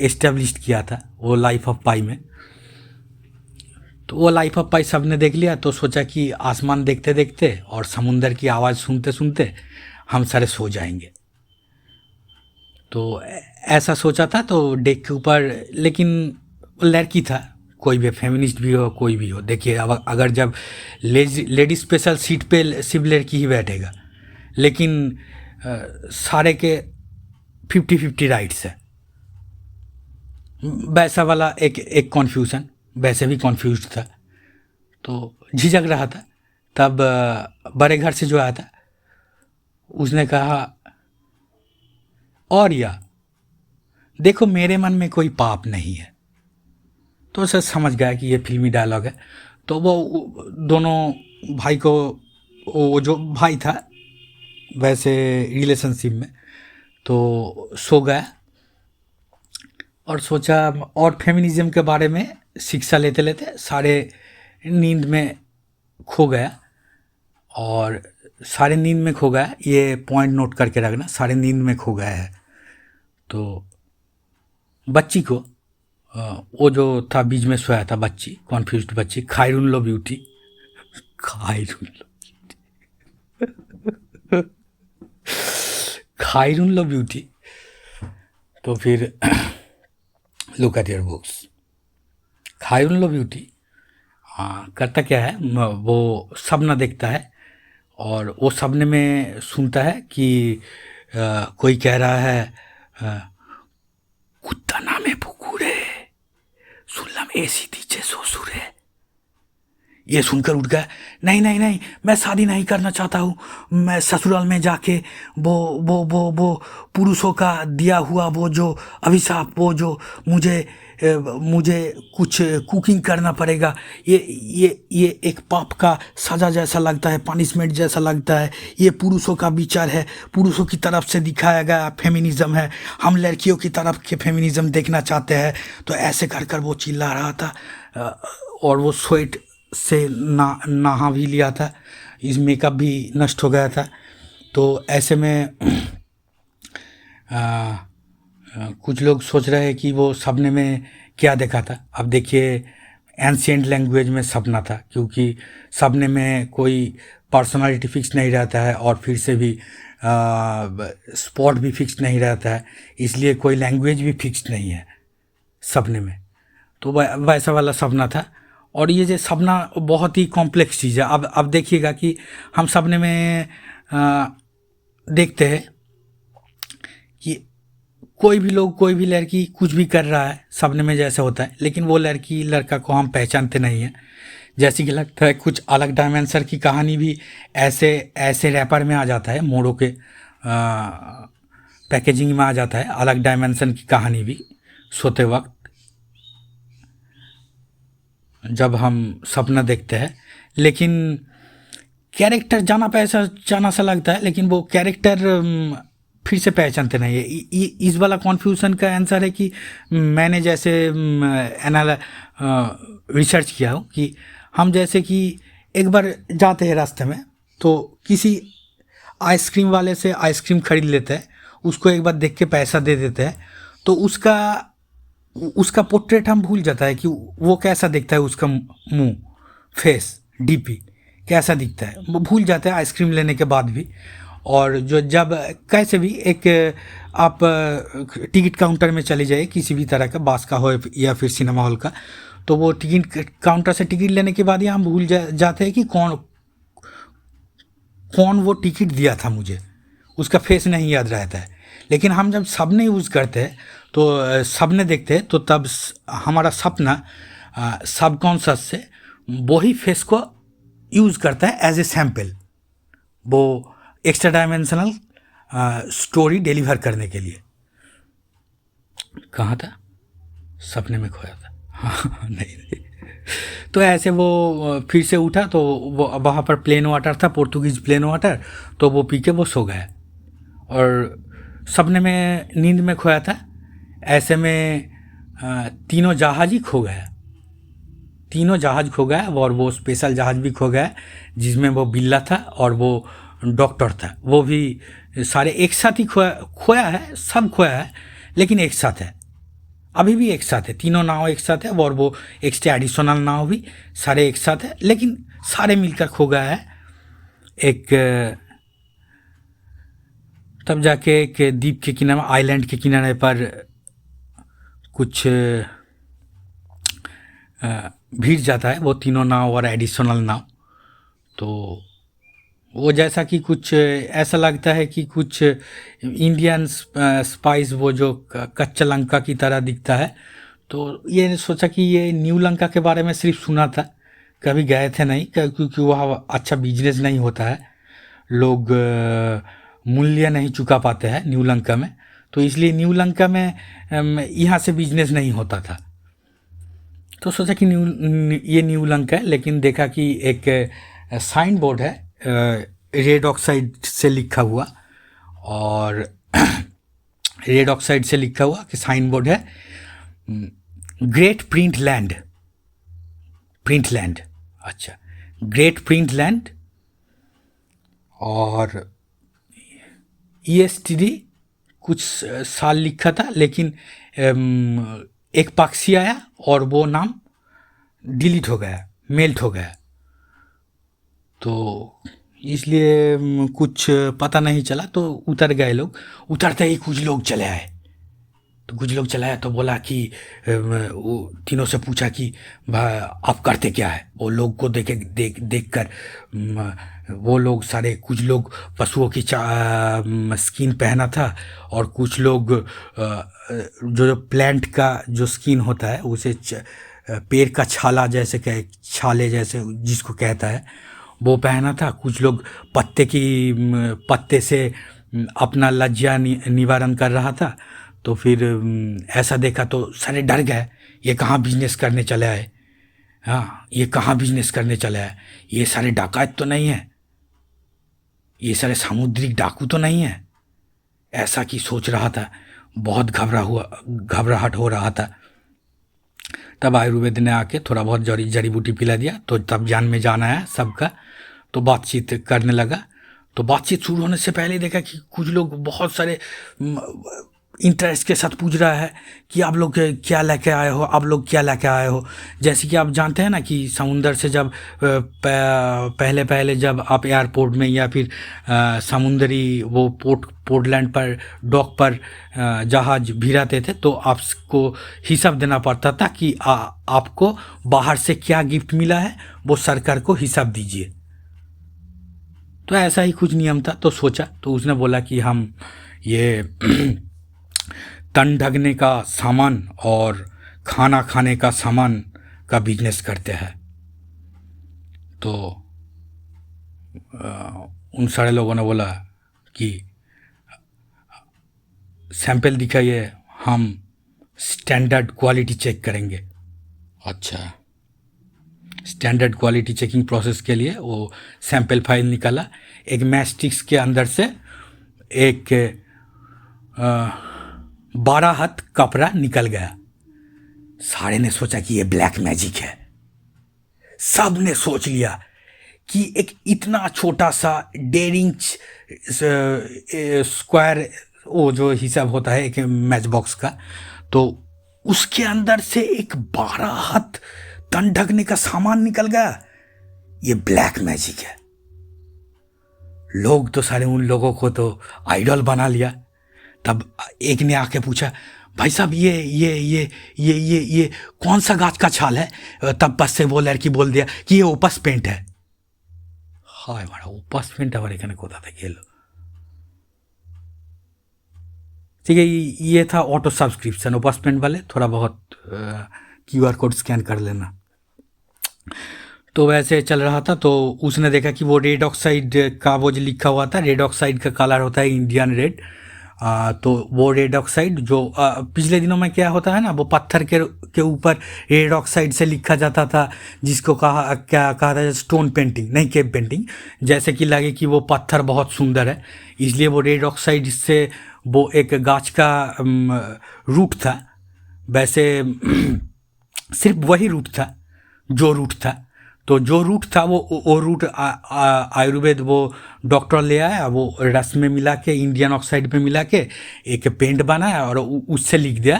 एस्टेब्लिश किया था वो लाइफ ऑफ पाई में। तो वो लाइफ ऑफ पाई सब ने देख लिया, तो सोचा कि आसमान देखते देखते और समुंदर की आवाज़ सुनते सुनते हम सारे सो जाएंगे। तो ऐसा सोचा था। तो डेक के ऊपर, लेकिन लड़की था, कोई भी फेमिनिस्ट भी हो कोई भी हो, देखिए अब अगर जब लेडी स्पेशल सीट पे सिर्फ लड़की ही बैठेगा, लेकिन सारे के 50-50 राइट्स है, वैसा वाला एक कन्फ्यूज़न, वैसे भी कन्फ्यूज था तो झिझक रहा था। तब बड़े घर से जो आया था उसने कहा, और या देखो मेरे मन में कोई पाप नहीं है। तो उसे समझ गया कि ये फिल्मी डायलॉग है। तो वो दोनों भाई को, वो जो भाई था वैसे रिलेशनशिप में, तो सो गया और सोचा, और फेमिनिज्म के बारे में शिक्षा लेते लेते सारे नींद में खो गया। और सारे नींद में खो गया, ये पॉइंट नोट करके रखना, सारे नींद में खो गया है। तो बच्ची को, वो जो था बीच में सोया था बच्ची, कॉन्फ्यूज्ड बच्ची, खायरुन ब्यूटी, खायरुन ब्यूटी। तो फिर लुक एट योर बुक्स। खायरुन ब्यूटी करता क्या है, वो सपना देखता है और वो सपने में सुनता है कि कोई कह रहा है कुत्ता नामे पुकुरे सुल्लम ऐसी दीचे ससुरे। ये सुनकर उठ गया, नहीं नहीं नहीं, मैं शादी नहीं करना चाहता हूँ, मैं ससुराल में जाके वो पुरुषों का दिया हुआ वो जो अभिशाप, वो जो मुझे कुछ कुकिंग करना पड़ेगा, ये एक पाप का सज़ा जैसा लगता है, पनिशमेंट जैसा लगता है, ये पुरुषों का विचार है, पुरुषों की तरफ से दिखाया गया फेमिनिज़्म है, हम लड़कियों की तरफ के फेमिनिज़्म देखना चाहते हैं। तो ऐसे कर कर वो चिल्ला रहा था और वो स्वेट से नहा भी लिया था, इस मेकअप भी नष्ट हो गया था। तो ऐसे में कुछ लोग सोच रहे हैं कि वो सपने में क्या देखा था। अब देखिए, एंशिएंट लैंग्वेज में सपना था, क्योंकि सपने में कोई पर्सनालिटी फिक्स नहीं रहता है और फिर से भी स्पॉट भी फिक्स नहीं रहता है, इसलिए कोई लैंग्वेज भी फिक्स नहीं है सपने में। तो वैसा वाला सपना था। और ये जो सपना बहुत ही कॉम्प्लेक्स चीज़ है। अब देखिएगा कि हम सपने में देखते हैं कि कोई भी लोग, कोई भी लड़की कुछ भी कर रहा है सपने में जैसे होता है, लेकिन वो लड़की लड़का को हम पहचानते नहीं हैं। जैसे कि लगता है कुछ अलग डायमेंशन की कहानी भी ऐसे रैपर में आ जाता है, मोड़ों के पैकेजिंग में आ जाता है अलग डायमेंशन की कहानी भी सोते वक्त जब हम सपना देखते हैं। लेकिन कैरेक्टर जाना सा लगता है, लेकिन वो कैरेक्टर फिर से पहचानते नहीं है। इस वाला कॉन्फ्यूज़न का आंसर है कि मैंने जैसे रिसर्च किया हो कि हम जैसे कि एक बार जाते हैं रास्ते में, तो किसी आइसक्रीम वाले से आइसक्रीम खरीद लेते हैं, उसको एक बार देख के पैसा दे देते हैं, तो उसका पोर्ट्रेट हम भूल जाता है कि वो कैसा दिखता है, उसका मुंह, फेस, डीपी कैसा दिखता है, वो भूल जाते हैं आइसक्रीम लेने के बाद भी। और जो जब कैसे भी एक आप टिकट काउंटर में चले जाइए, किसी भी तरह का, बास का हो या फिर सिनेमा हॉल का, तो वो टिकट काउंटर से टिकट लेने के बाद ही हम भूल जाते हैं कि कौन वो टिकट दिया था मुझे, उसका फेस नहीं याद रहता है। लेकिन हम जब सपने यूज़ करते हैं, तो सपने देखते हैं, तो तब हमारा सपना सबकॉन्शियस से वही फेस को यूज़ करता है एज ए सैम्पल, वो एक्स्ट्रा डायमेंशनल स्टोरी डिलीवर करने के लिए। कहाँ था? सपने में खोया था। हाँ नहीं। तो ऐसे वो फिर से उठा, तो वो वहाँ पर प्लेन वाटर था, पोर्तुगीज़ प्लेन वाटर, तो वो पी के वो सो गया। और सपने में नींद में खोया था। ऐसे में तीनों जहाज ही खो गया, तीनों जहाज खो गया, और वो स्पेशल जहाज भी खो गया जिसमें वो बिल्ला था और वो डॉक्टर था, वो भी सारे एक साथ ही खोया है, सब खोया है, लेकिन एक साथ है, अभी भी एक साथ है, तीनों नाव एक साथ है, और वो एक्स्ट्रा एडिशनल नाव भी सारे एक साथ है, लेकिन सारे मिलकर खो गया है। एक तब जाके एक द्वीप के किनारे, आइलैंड के किनारे पर कुछ भीड़ जाता है, वो तीनों नाव और एडिशनल नाव। तो वो जैसा कि कुछ ऐसा लगता है कि कुछ इंडियन स्पाइस, वो जो कच्चा लंका की तरह दिखता है। तो ये सोचा कि ये न्यू लंका के बारे में सिर्फ सुना था, कभी गए थे नहीं, क्योंकि वहाँ अच्छा बिजनेस नहीं होता है, लोग मूल्य नहीं चुका पाते हैं न्यू लंका में, तो इसलिए न्यू लंका में यहाँ से बिजनेस नहीं होता था। तो सोचा कि ये न्यू लंका है, लेकिन देखा कि एक साइन बोर्ड है रेड ऑक्साइड से लिखा हुआ, और रेड ऑक्साइड से लिखा हुआ कि साइन बोर्ड है ग्रेट प्रिंट लैंड, अच्छा, ग्रेट प्रिंट लैंड। और ESTD कुछ साल लिखा था, लेकिन एक पक्षी आया और वो नाम डिलीट हो गया, मेल्ट हो गया, तो इसलिए कुछ पता नहीं चला। तो उतर गए लोग, उतरते ही कुछ लोग चले आए, तो बोला कि वो तीनों से पूछा कि आप करते क्या है। वो लोग को देख कर वो लोग सारे, कुछ लोग पशुओं की स्किन पहना था, और कुछ लोग जो प्लांट का जो स्किन होता है उसे पेड़ का छाला जैसे छाले जैसे जिसको कहता है वो पहना था। कुछ लोग पत्ते से अपना लज्जा निवारण कर रहा था। तो फिर ऐसा देखा तो सारे डर गए, ये कहाँ बिजनेस करने चले आए, हाँ ये कहाँ बिजनेस करने चले आए, ये सारे डाकैत तो नहीं है, ये सारे सामुद्रिक डाकू तो नहीं है, ऐसा की सोच रहा था। बहुत घबराहट हो रहा था। तब आयुर्वेद ने आके थोड़ा बहुत जड़ी बूटी पिला दिया, तो तब जान में जान आया सबका। तो बातचीत करने लगा। तो बातचीत शुरू होने से पहले देखा कि कुछ लोग बहुत सारे इंटरेस्ट के साथ पूछ रहा है कि आप लोग क्या लेके आए हो, आप लोग क्या लेके आए हो। जैसे कि आप जानते हैं ना कि समुंदर से जब पहले पहले जब आप एयरपोर्ट में या फिर समुंदरी वो पोर्टलैंड पर डॉक पर जहाज भिराते थे, तो आपको हिसाब देना पड़ता था कि आपको बाहर से क्या गिफ्ट मिला है, वो सरकार को हिसाब दीजिए। तो ऐसा ही कुछ नियम था। तो सोचा, तो उसने बोला कि हम ये तन ढकने का सामान और खाना खाने का सामान का बिजनेस करते हैं। तो उन सारे लोगों ने बोला कि सैंपल दिखाइए, हम स्टैंडर्ड क्वालिटी चेक करेंगे। अच्छा, स्टैंडर्ड क्वालिटी चेकिंग प्रोसेस के लिए वो सैंपल फाइल निकाला। एक मैस्टिक्स के अंदर से एक 12 हाथ कपड़ा निकल गया। सारे ने सोचा कि ये ब्लैक मैजिक है। सब ने सोच लिया कि एक इतना छोटा सा 1.5 इंच स्क्वायर वो जो हिसाब होता है एक मैच बॉक्स का, तो उसके अंदर से एक 12 हाथ तन ढकने का सामान निकल गया। ये ब्लैक मैजिक है। लोग तो सारे उन लोगों को तो आइडल बना लिया। तब एक ने आके पूछा, भाई साहब ये कौन सा गाछ का छाल है। तब बस से वो लड़की बोल दिया कि ये ओपस पेंट है। हाय बड़ा ओपस पेंट हमारे एखाने कोथा থেকে এলো। ठीक है, ये था ऑटो सब्सक्रिप्शन ओपस पेंट वाले। थोड़ा बहुत QR कोड स्कैन कर लेना। तो वैसे चल रहा था। तो उसने देखा कि वो रेड ऑक्साइड का वो जो लिखा हुआ था, रेड ऑक्साइड का कलर होता है इंडियन रेड। तो वो रेड ऑक्साइड जो पिछले दिनों में क्या होता है ना, वो पत्थर के ऊपर रेड ऑक्साइड से लिखा जाता था, जिसको क्या कहा था, स्टोन पेंटिंग नहीं केव पेंटिंग, जैसे कि लगे कि वो पत्थर बहुत सुंदर है, इसलिए वो रेड ऑक्साइड से वो एक गाछ का रूट था। वैसे सिर्फ वही रूट था जो रूट था। तो जो रूट था वो रूट आयुर्वेद वो डॉक्टर ले आया, वो रस में मिला के इंडियन ऑक्साइड में मिला के एक पेंट बनाया और उससे लिख दिया।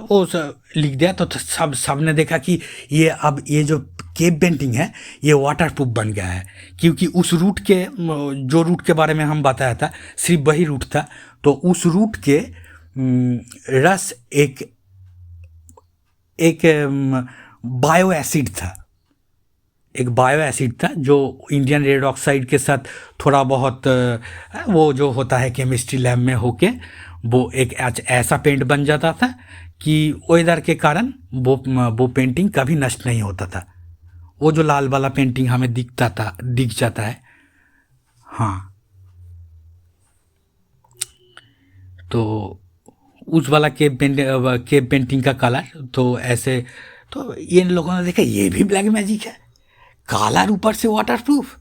वो लिख दिया तो सब ने देखा कि ये अब ये जो केव पेंटिंग है ये वाटर प्रूफ बन गया है, क्योंकि उस रूट के जो रूट के बारे में हम बताया था सिर्फ वही रूट था। तो उस रूट के रस एक बायो एसिड था, एक बायो एसिड था जो इंडियन रेड ऑक्साइड के साथ थोड़ा बहुत वो जो होता है केमिस्ट्री लैब में होके वो एक ऐसा पेंट बन जाता था कि वेदर के कारण वो पेंटिंग कभी नष्ट नहीं होता था। वो जो लाल वाला पेंटिंग हमें दिख जाता है। हाँ, तो उस वाला केव पेंटिंग का कलर तो ऐसे। तो ये लोगों ने देखा ये भी ब्लैक मैजिक है, कलर ऊपर से वाटर प्रूफ,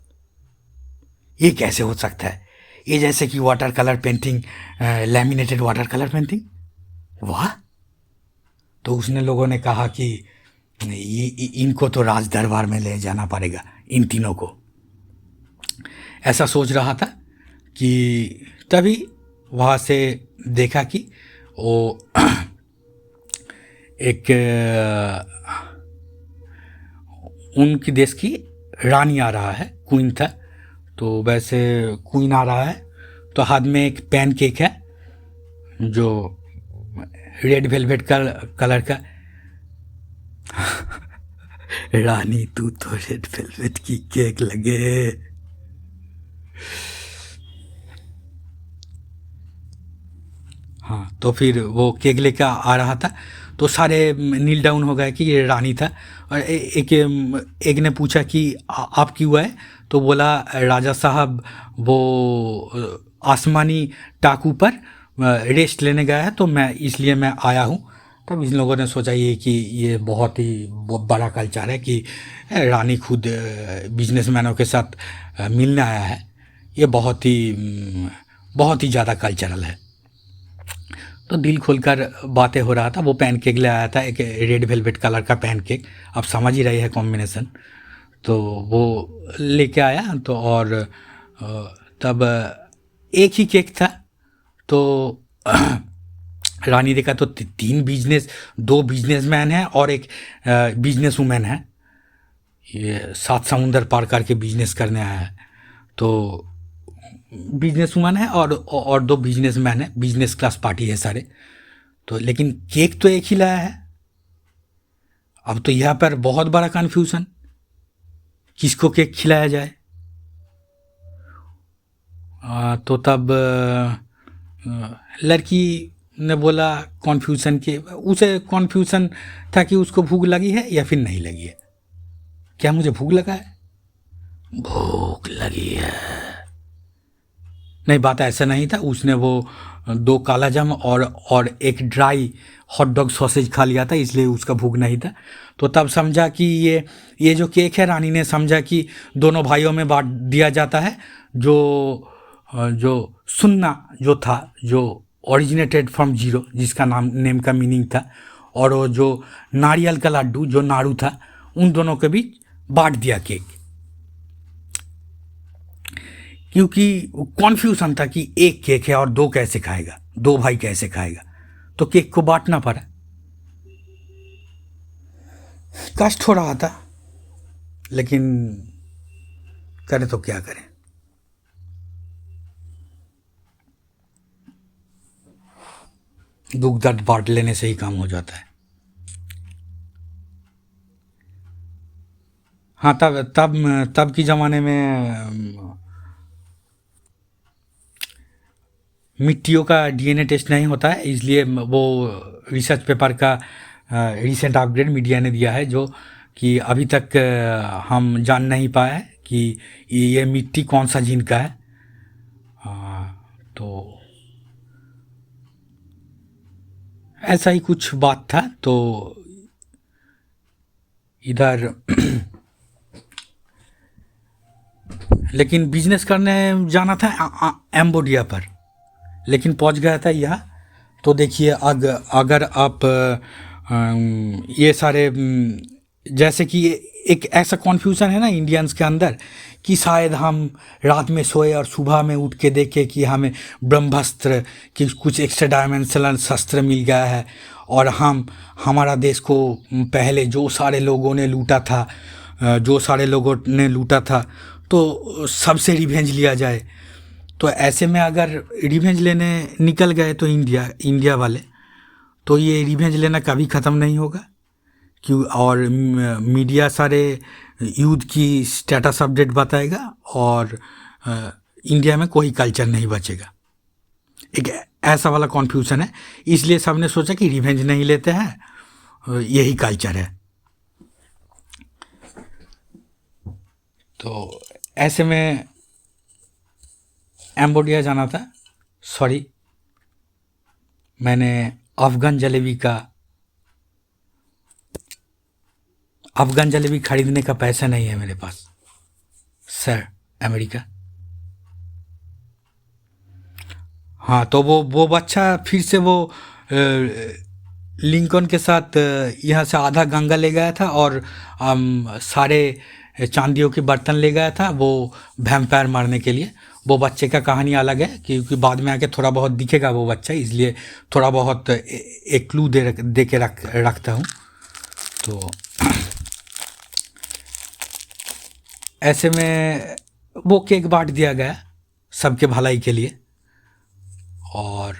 ये कैसे हो सकता है। ये जैसे कि water colour painting, laminated water colour painting, वाह। तो उसने लोगों ने कहा कि ये इनको तो राज दरबार में ले जाना पड़ेगा, इन तीनों को। ऐसा सोच रहा था कि तभी वहाँ से देखा कि वो एक उनकी देश की रानी आ रहा है, क्वीन था। तो वैसे क्वीन आ रहा है तो हाथ में एक पैन केक है जो रेड वेलवेट कलर का। रानी तू तो रेड वेलवेट की केक लगे। हाँ, तो फिर वो केक लेकर आ रहा था, तो सारे नील डाउन हो गए कि ये रानी था। और एक ने पूछा कि आप क्यों आए? तो बोला राजा साहब वो आसमानी टापू पर रेस्ट लेने गया है, तो मैं इसलिए मैं आया हूँ। तब इन लोगों ने सोचा ये कि ये बहुत ही बड़ा कल्चर है कि रानी खुद बिजनेसमैनों के साथ मिलने आया है। ये बहुत ही ज़्यादा कल्चरल है। तो दिल खोलकर बातें हो रहा था। वो पैन केक ले आया था, एक रेड वेलवेट कलर का पैन केक। आप समझ ही रहे हैं कॉम्बिनेशन। तो वो लेके आया, तो और तब एक ही केक था। तो रानी देखा तो तीन बिजनेस, दो बिजनेसमैन हैं और एक बिजनेस वूमेन है। ये 7 समुंदर पार करके बिजनेस करने आया है। तो बिजनेस वूमन है और दो बिजनेसमैन है, बिजनेस क्लास पार्टी है सारे। तो लेकिन केक तो एक ही लाया है। अब तो यहाँ पर बहुत बड़ा कन्फ्यूजन, किसको केक खिलाया जाए। तो तब लड़की ने बोला कन्फ्यूजन के, उसे कन्फ्यूजन था कि उसको भूख लगी है या फिर नहीं लगी है। क्या मुझे भूख लगा है? भूख लगी है। नहीं, बात ऐसा नहीं था। उसने वो 2 काला जाम और एक ड्राई हॉट डॉग सॉसेज खा लिया था, इसलिए उसका भूख नहीं था। तो तब समझा कि ये जो केक है, रानी ने समझा कि दोनों भाइयों में बांट दिया जाता है। जो सुन्ना जो था, जो ओरिजिनेटेड फ्रॉम जीरो, जिसका नेम का मीनिंग था, और वो जो नारियल का लड्डू जो नाड़ू था, उन दोनों के बीच बांट दिया केक। क्योंकि कॉन्फ्यूजन था कि एक केक है और दो कैसे खाएगा, दो भाई कैसे खाएगा। तो केक को बांटना पड़ा। कष्ट हो रहा था, लेकिन करें तो क्या करें। दुख दर्द बांट लेने से ही काम हो जाता है। हाँ, तब की ज़माने में मिट्टियों का डीएनए टेस्ट नहीं होता है, इसलिए वो रिसर्च पेपर का रिसेंट अपग्रेड मीडिया ने दिया है, जो कि अभी तक हम जान नहीं पाए कि ये मिट्टी कौन सा जीन का है। तो ऐसा ही कुछ बात था। तो इधर लेकिन बिजनेस करने जाना था एम्बोडिया पर, लेकिन पहुंच गया था यहाँ। तो देखिए, अगर आप ये सारे जैसे कि एक ऐसा कॉन्फ्यूज़न है ना इंडियंस के अंदर कि शायद हम रात में सोए और सुबह में उठ के देखें कि हमें ब्रह्मास्त्र कि कुछ एक्स्ट्रा डायमेंशनल शस्त्र मिल गया है, और हमारा देश को पहले जो सारे लोगों ने लूटा था, तो सबसे रिवेंज लिया जाए। तो ऐसे में अगर रिवेंज लेने निकल गए तो इंडिया वाले, तो ये रिवेंज लेना कभी ख़त्म नहीं होगा। क्यों? और मीडिया सारे युद्ध की स्टेटस अपडेट बताएगा, और इंडिया में कोई कल्चर नहीं बचेगा। एक ऐसा वाला कॉन्फ्यूजन है, इसलिए सबने सोचा कि रिवेंज नहीं लेते हैं, यही कल्चर है। तो ऐसे में एम्बोडिया जाना था। सॉरी, मैंने अफ़गान जलेबी खरीदने का पैसा नहीं है मेरे पास सर, अमेरिका। हाँ, तो वो बच्चा फिर से वो लिंकन के साथ यहाँ से आधा गंगा ले गया था, और सारे चांदियों के बर्तन ले गया था वो वैम्पायर मारने के लिए। वो बच्चे का कहानी अलग है, क्योंकि बाद में आके थोड़ा बहुत दिखेगा वो बच्चा, इसलिए थोड़ा बहुत एक क्लू दे के रखता हूँ। तो ऐसे में वो केक बांट दिया गया सबके भलाई के लिए। और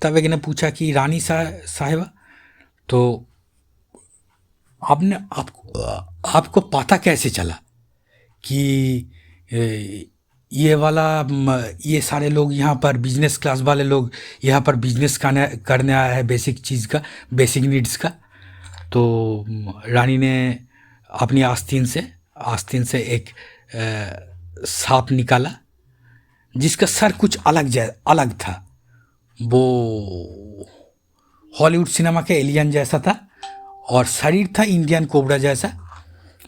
तब एक ने पूछा कि रानी साहिबा, तो आपको पता कैसे चला कि ये वाला ये सारे लोग यहाँ पर बिजनेस क्लास वाले लोग यहाँ पर बिजनेस करने आया है, बेसिक चीज़ का, बेसिक नीड्स का। तो रानी ने अपनी आस्तीन से एक सांप निकाला जिसका सर कुछ अलग था। वो हॉलीवुड सिनेमा के एलियन जैसा था और शरीर था इंडियन कोबरा जैसा,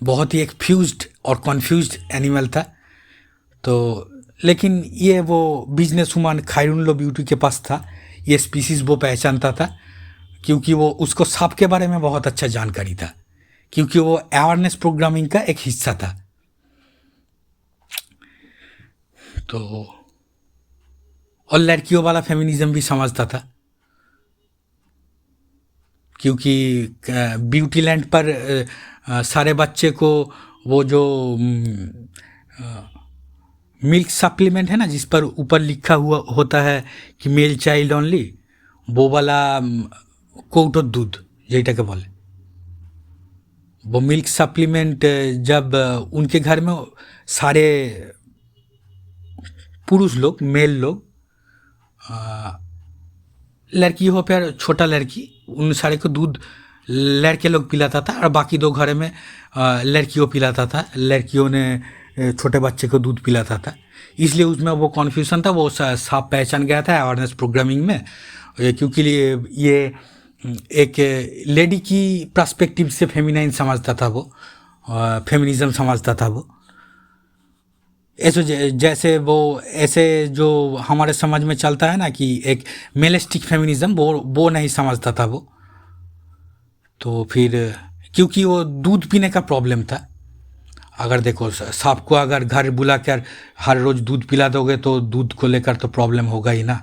बहुत ही एक फ्यूज्ड और कन्फ्यूज्ड एनिमल था। तो लेकिन ये वो बिजनेस वुमन खैरुनलो ब्यूटी के पास था, ये स्पीसीज वो पहचानता था क्योंकि वो उसको सांप के बारे में बहुत अच्छा जानकारी था, क्योंकि वो अवेयरनेस प्रोग्रामिंग का एक हिस्सा था। तो और लड़कियों वाला फेमिनिज्म भी समझता था, क्योंकि ब्यूटी लैंड पर सारे बच्चे को वो जो मिल्क सप्लीमेंट है ना, जिस पर ऊपर लिखा हुआ होता है कि मेल चाइल्ड ओनली, वो वाला कौटो दूध যেটাকে বলে, वो मिल्क सप्लीमेंट जब उनके घर में सारे पुरुष लोग, मेल लोग, लड़की हो फिर छोटा लड़की, उन सारे को दूध लड़के लोग पिलाता था और बाकी दो घर में लड़कियों पिलाता था, लड़कियों ने छोटे बच्चे को दूध पिलाता था। इसलिए उसमें वो कन्फ्यूज़न था, वो सांप पहचान गया था अवेयरनेस प्रोग्रामिंग में, क्योंकि ये एक लेडी की पर्सपेक्टिव से फेमिनाइन समझता था वो, फेमिनिज्म समझता था वो। ऐसे जैसे वो ऐसे जो हमारे समाज में चलता है ना कि एक मेलिस्टिक फेमिनिज्म, वो नहीं समझता था वो। तो फिर क्योंकि वो दूध पीने का प्रॉब्लम था, अगर देखो सांप को अगर घर बुला कर हर रोज़ दूध पिला दोगे तो दूध को लेकर तो प्रॉब्लम होगा ही ना।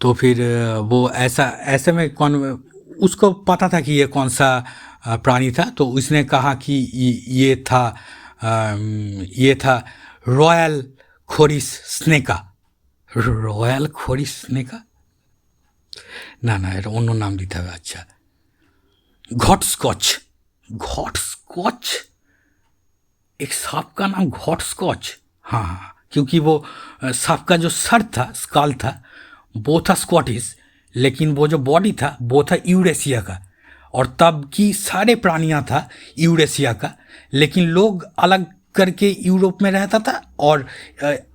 तो फिर वो ऐसे में उसको पता था कि ये कौन सा प्राणी था, तो उसने कहा कि ये था रॉयल खोरिस स्नेका। रॉयल खोरिस स्नेका ना এটা অন্য নাম দিতে হবে। अच्छा, घॉटस्कॉच। एक सांप का नाम घॉटस्कॉच। हाँ, क्योंकि वो सांप का जो सर था, स्काल था, वो था स्कॉटिश, लेकिन वो जो बॉडी था वो था यूरेशिया का, और तब की सारे प्राणियां था यूरेशिया का, लेकिन लोग अलग करके यूरोप में रहता था और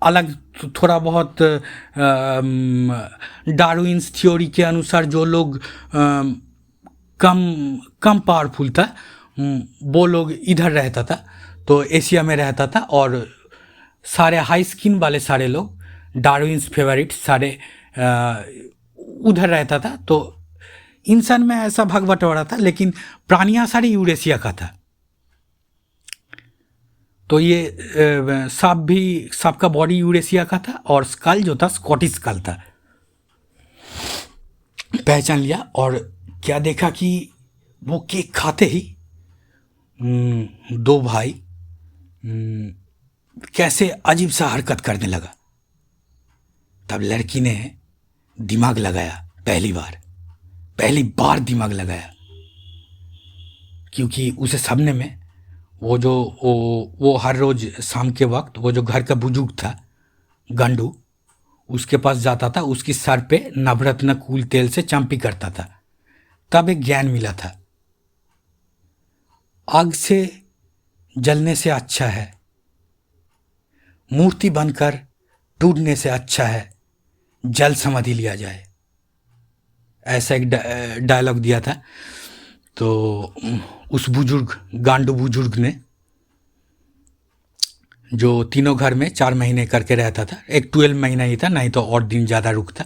अलग थोड़ा बहुत डार्विन्स थ्योरी के अनुसार जो लोग कम पावरफुल था वो लोग इधर रहता था, तो एशिया में रहता था, और सारे हाई स्किन वाले सारे लोग डार्विन्स फेवरिट सारे उधर रहता था। तो इंसान में ऐसा भाग बंटवारा था, लेकिन प्राणियां सारी यूरेशिया का था। तो ये सांप का बॉडी यूरेशिया का था और स्कल जो था स्कॉटिश स्कल था। पहचान लिया और क्या देखा कि वो केक खाते ही दो भाई कैसे अजीब सा हरकत करने लगा। तब लड़की ने दिमाग लगाया, पहली बार दिमाग लगाया, क्योंकि उसे सपने में वो हर रोज शाम के वक्त वो जो घर का बुजुर्ग था गांडू, उसके पास जाता था, उसकी सर पे नवरत्न कूल तेल से चंपी करता था। तब एक ज्ञान मिला था, आग से जलने से अच्छा है, मूर्ति बनकर टूटने से अच्छा है जल समाधि लिया जाए। ऐसा एक डायलॉग दिया था। तो उस गांडू बुजुर्ग ने, जो तीनों घर में 4 महीने करके रहता था, एक 12 महीना ही था, नहीं तो और दिन ज़्यादा रुकता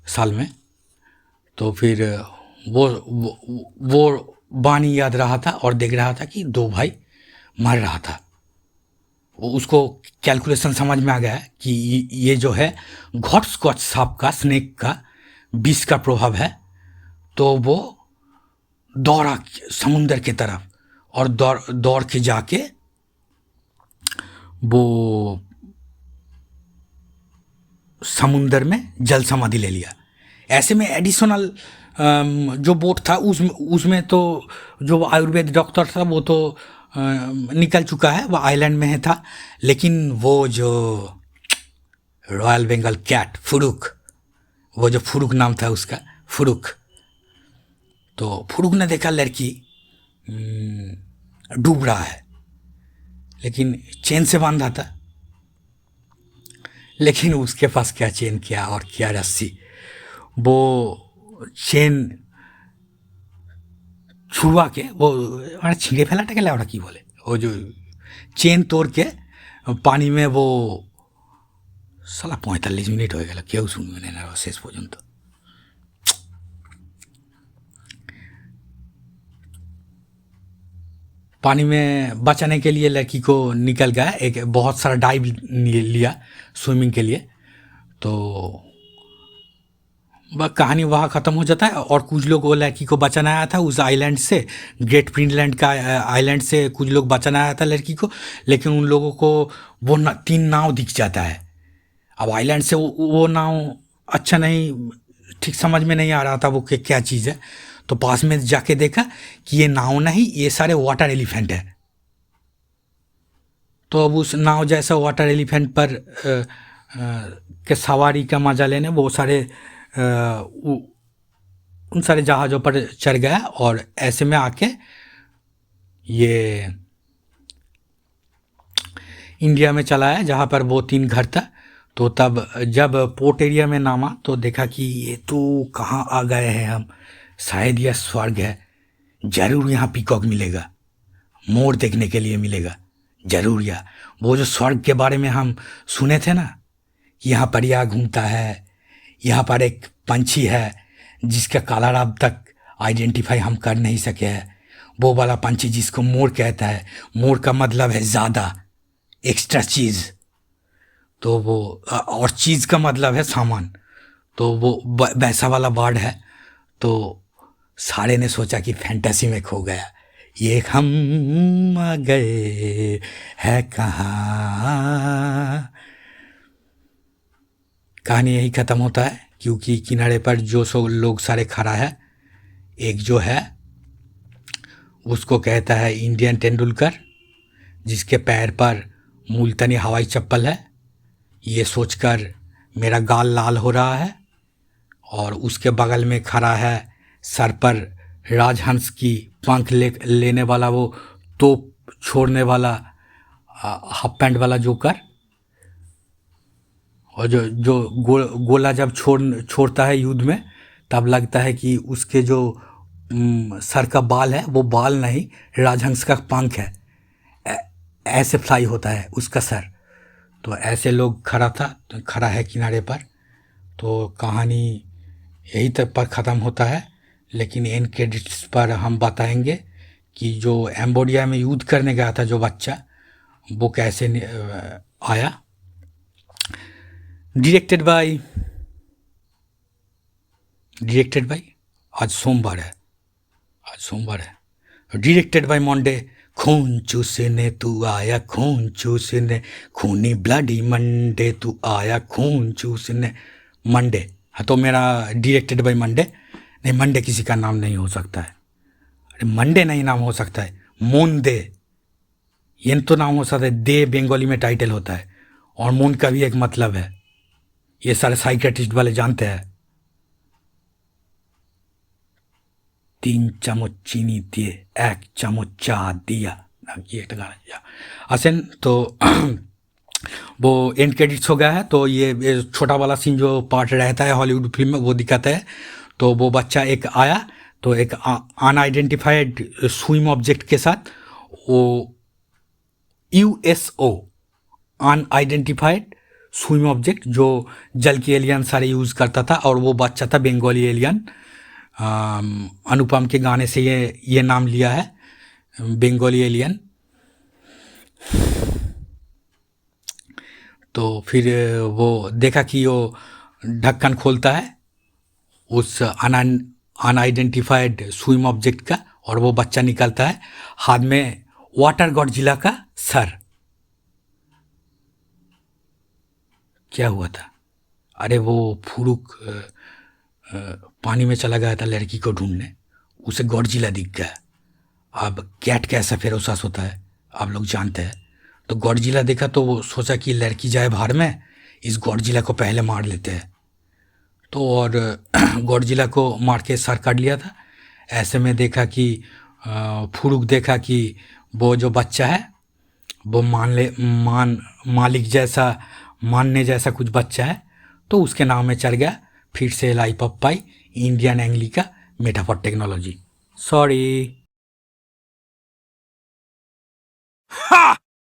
साल में। तो फिर वो वाणी याद रहा था और देख रहा था कि 2 भाई मर रहा था। उसको कैलकुलेशन समझ में आ गया कि ये जो है घॉटस्कॉच सांप का, स्नेक का विष का प्रभाव है। तो वो दौड़ा समुंदर की तरफ और दौड़ के जाके वो समुंदर में जल समाधि ले लिया। ऐसे में एडिशनल जो बोट था उसमें तो जो आयुर्वेद डॉक्टर था वो तो निकल चुका है, वो आइलैंड में है था। लेकिन वो जो रॉयल बंगाल कैट फुरुक, वो जो फुरुक नाम था उसका, फुरुक, तो फुरुक ने देखा लड़की डूब रहा है, लेकिन चेन से बांधा था। लेकिन उसके पास क्या चेन, क्या और क्या रस्सी, वो चेन छुआ के वो ছিঁড়ে ফেলাটাকে লেওড়া কি বলে, वो जो चेन तोड़ के पानी में वो साला 45 मिनट हो गया, क्यों শুনবে না শেষ পর্যন্ত। पानी में बचाने के लिए लड़की को निकल गया, एक बहुत सारा डाइव लिया स्विमिंग के लिए, तो वह कहानी वहाँ ख़त्म हो जाता है। और कुछ लोग वो लड़की को बचाना आया था उस आइलैंड से, ग्रेट फिनलैंड का आइलैंड से कुछ लोग बचाना आया था लड़की को, लेकिन उन लोगों को वो 3 नाव दिख जाता है। अब आइलैंड से वो नाव अच्छा नहीं, ठीक समझ में नहीं आ रहा था वो क्या चीज़ है, तो पास में जाके देखा कि ये नाव नहीं, ये सारे वाटर एलिफेंट है। तो अब उस नाव जैसा वाटर एलिफेंट पर के सवारी का मजा लेने वो सारे उन सारे जहाज़ों पर चढ़ गया, और ऐसे में आके ये इंडिया में चला है जहाँ पर वो 3 घर था। तो तब जब पोर्ट एरिया में नामा तो देखा कि ये तो कहाँ आ गए हैं हम, शायद यह स्वर्ग है, ज़रूर यहाँ पीकॉक मिलेगा, मोर देखने के लिए मिलेगा ज़रूर। या वो जो स्वर्ग के बारे में हम सुने थे ना कि यहाँ परिया घूमता है, यहाँ पर एक पंछी है जिसका कलर अब तक आइडेंटिफाई हम कर नहीं सके हैं, वो वाला पंछी जिसको मोर कहता है। मोर का मतलब है ज़्यादा, एक्स्ट्रा चीज़, तो वो और चीज़ का मतलब है सामान, तो वो वैसा वाला बर्ड है। तो सारे ने सोचा कि फैंटेसी में खो गया, ये हम आ गए है कहाँ। कहानी यही ख़त्म होता है, क्योंकि किनारे पर जो सो लोग सारे खड़ा है, एक जो है उसको कहता है इंडियन तेंदुलकर, जिसके पैर पर मुल्तानी हवाई चप्पल है, ये सोचकर मेरा गाल लाल हो रहा है। और उसके बगल में खड़ा है सर पर राजहंस की पंख लेने वाला, वो तोप छोड़ने वाला हाफ पैंट वाला जोकर, और जो गोला जब छोड़ता है युद्ध में, तब लगता है कि उसके जो सर का बाल है वो बाल नहीं, राजहंस का पंख है, ऐसे फ्लाई होता है उसका सर। तो ऐसे लोग खड़ा है किनारे पर। तो कहानी यही तक पर ख़त्म होता है, लेकिन एंड क्रेडिट्स पर हम बताएंगे कि जो एम्बोडिया में युद्ध करने गया था जो बच्चा, वो कैसे आया। डायरेक्टेड बाय आज सोमवार है, डायरेक्टेड बाय मंडे, खून चूसने तू आया, खून चूसने, खूनी ब्लडी मंडे तू आया, खून चूसने मंडे। हाँ, तो मेरा डायरेक्टेड बाय मंडे, नहीं मंडे किसी का नाम नहीं हो सकता है, अरे मंडे नहीं नाम हो सकता है, मून दे ये तो नाम हो सकता है, दे बंगाली में टाइटल होता है, और मून का भी एक मतलब है, ये सारे साइकियाट्रिस्ट वाले जानते हैं। 3 চামচ চিনি দিয়ে 1 চামচ চা दिया, ये एक गाना आसन। तो वो एंड क्रेडिट्स हो गया है। तो ये छोटा वाला सीन जो पार्ट रहता है हॉलीवुड फिल्म में वो दिखाता है। तो वो बच्चा एक आया, तो एक अनआइडेंटिफाइड स्विम ऑब्जेक्ट के साथ, वो USO अनआइडेंटिफाइड स्विम ऑब्जेक्ट जो जल के एलियन सारे यूज़ करता था, और वो बच्चा था बंगाली एलियन। अनुपम के गाने से ये नाम लिया है, बंगाली एलियन। तो फिर वो देखा कि वो ढक्कन खोलता है उस अनआइडेंटिफाइड स्विम ऑब्जेक्ट का, और वो बच्चा निकलता है, हाथ में वाटर गॉडजिला का सर। क्या हुआ था, अरे वो फुरुक पानी में चला गया था लड़की को ढूंढने, उसे गॉडजिला दिख गया। अब कैट कैसा फेरोसास होता है आप लोग जानते हैं। तो गॉडजिला देखा तो वो सोचा कि लड़की जाए बाहर में, इस गॉडजिला को पहले मार लेते हैं। तो और गॉडजिला को मार के सर काट लिया था। ऐसे में देखा कि फुरुक देखा कि वो जो बच्चा है वो मालिक जैसा, मानने जैसा कुछ बच्चा है, तो उसके नाम में चढ़ गया। फिर से लाई पप्पाई इंडियन एंग्ली का मेटाफर टेक्नोलॉजी। सॉरी।